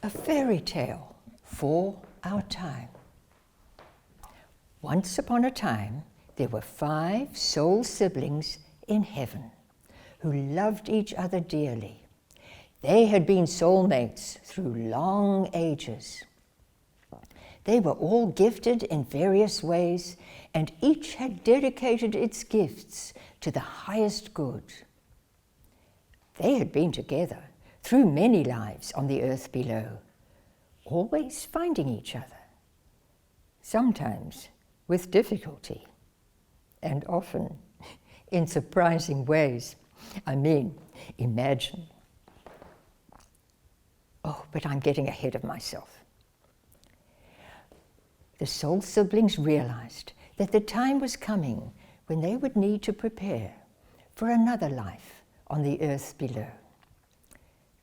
A fairy tale for our time. Once upon a time, there were 5 soul siblings in heaven who loved each other dearly. They had been soulmates through long ages. They were all gifted in various ways, and each had dedicated its gifts to the highest good. They had been together through many lives on the earth below, always finding each other, sometimes with difficulty, and often in surprising ways. Imagine. Oh, but I'm getting ahead of myself. The soul siblings realized that the time was coming when they would need to prepare for another life on the earth below.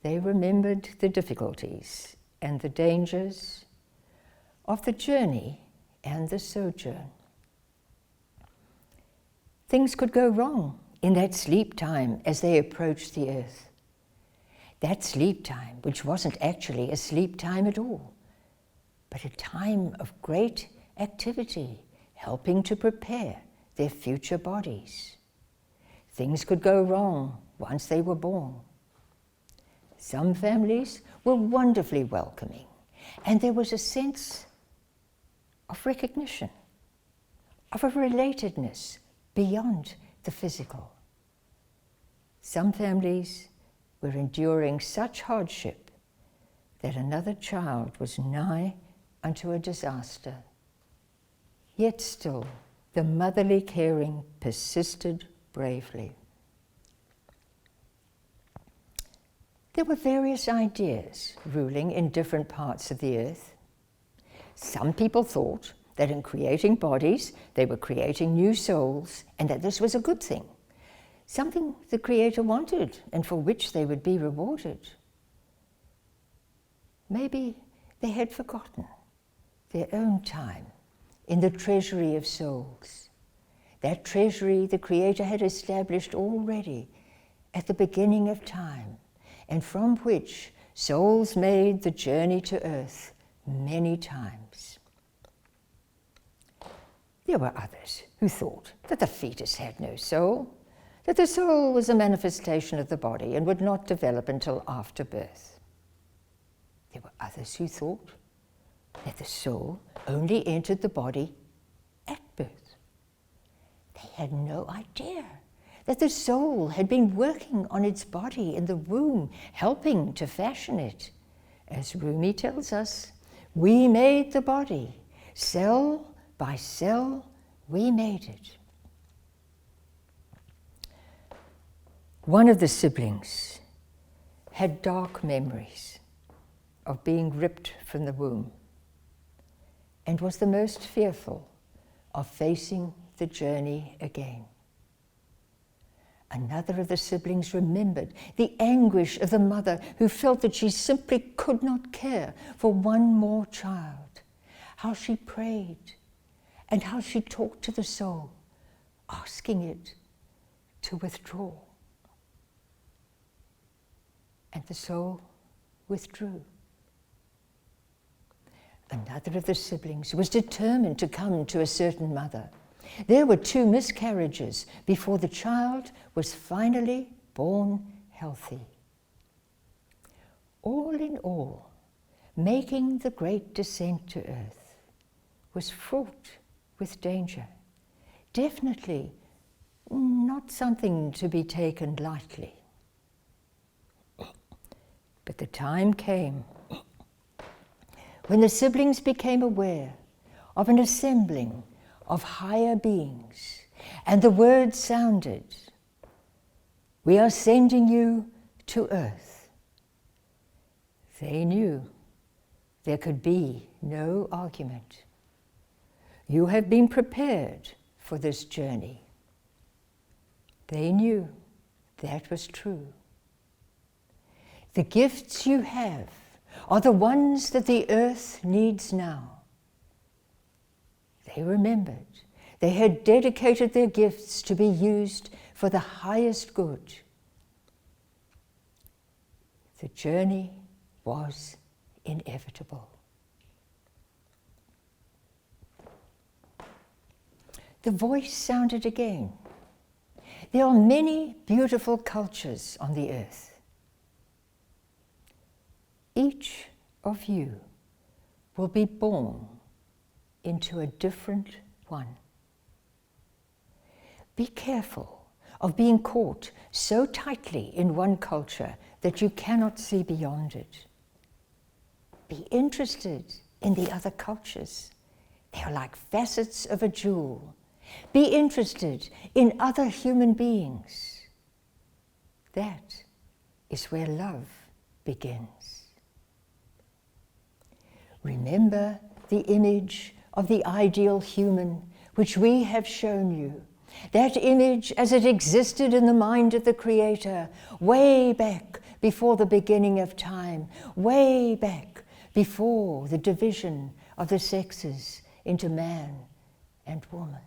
They remembered the difficulties and the dangers of the journey and the sojourn. Things could go wrong in that sleep time as they approached the earth. That sleep time, which wasn't actually a sleep time at all, but a time of great activity, helping to prepare their future bodies. Things could go wrong once they were born. Some families were wonderfully welcoming, and there was a sense of recognition, of a relatedness beyond the physical. Some families were enduring such hardship that another child was nigh unto a disaster. Yet still, the motherly caring persisted bravely. There were various ideas ruling in different parts of the earth. Some people thought that in creating bodies, they were creating new souls, and that this was a good thing, something the Creator wanted and for which they would be rewarded. Maybe they had forgotten their own time in the treasury of souls, that treasury the Creator had established already at the beginning of time, and from which souls made the journey to earth many times. There were others who thought that the fetus had no soul, that the soul was a manifestation of the body and would not develop until after birth. There were others who thought that the soul only entered the body at birth. They had no idea that the soul had been working on its body in the womb, helping to fashion it. As Rumi tells us, we made the body, cell by cell, we made it. One of the siblings had dark memories of being ripped from the womb and was the most fearful of facing the journey again. Another of the siblings remembered the anguish of the mother who felt that she simply could not care for one more child, how she prayed and how she talked to the soul, asking it to withdraw. And the soul withdrew. Another of the siblings was determined to come to a certain mother. There were 2 miscarriages before the child was finally born healthy. All in all, making the great descent to earth was fraught with danger. Definitely not something to be taken lightly. But the time came when the siblings became aware of an assembling of higher beings, and the word sounded, "We are sending you to earth." They knew there could be no argument. You have been prepared for this journey. They knew that was true. The gifts you have are the ones that the earth needs now. They remembered they had dedicated their gifts to be used for the highest good. The journey was inevitable. The voice sounded again. There are many beautiful cultures on the earth. Each of you will be born into a different one. Be careful of being caught so tightly in one culture that you cannot see beyond it. Be interested in the other cultures. They are like facets of a jewel. Be interested in other human beings. That is where love begins. Remember the image of the ideal human which we have shown you. That image as it existed in the mind of the Creator, way back before the beginning of time, way back before the division of the sexes into man and woman.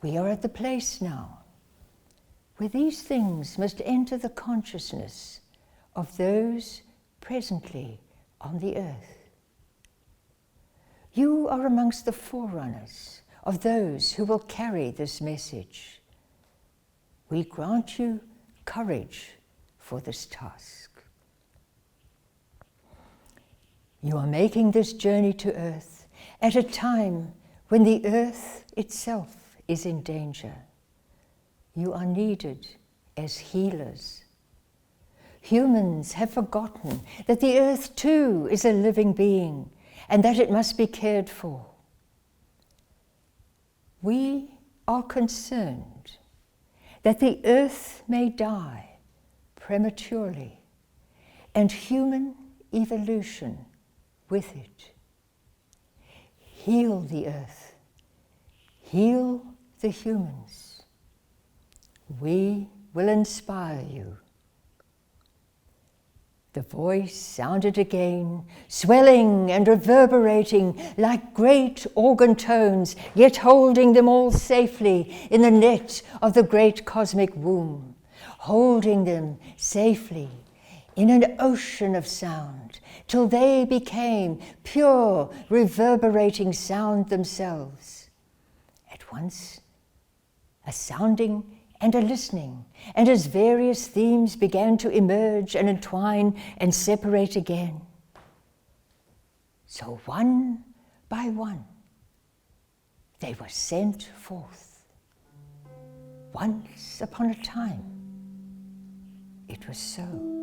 We are at the place now where these things must enter the consciousness of those presently on the earth. You are amongst the forerunners of those who will carry this message. We grant you courage for this task. You are making this journey to earth at a time when the earth itself is in danger. You are needed as healers. Humans have forgotten that the earth too is a living being and that it must be cared for. We are concerned that the earth may die prematurely and human evolution with it. Heal the earth. Heal the humans. We will inspire you. The voice sounded again, swelling and reverberating like great organ tones, yet holding them all safely in the net of the great cosmic womb, holding them safely in an ocean of sound, till they became pure, reverberating sound themselves. At once, a sounding and a listening, and as various themes began to emerge and entwine and separate again. So one by one, they were sent forth. Once upon a time, it was so.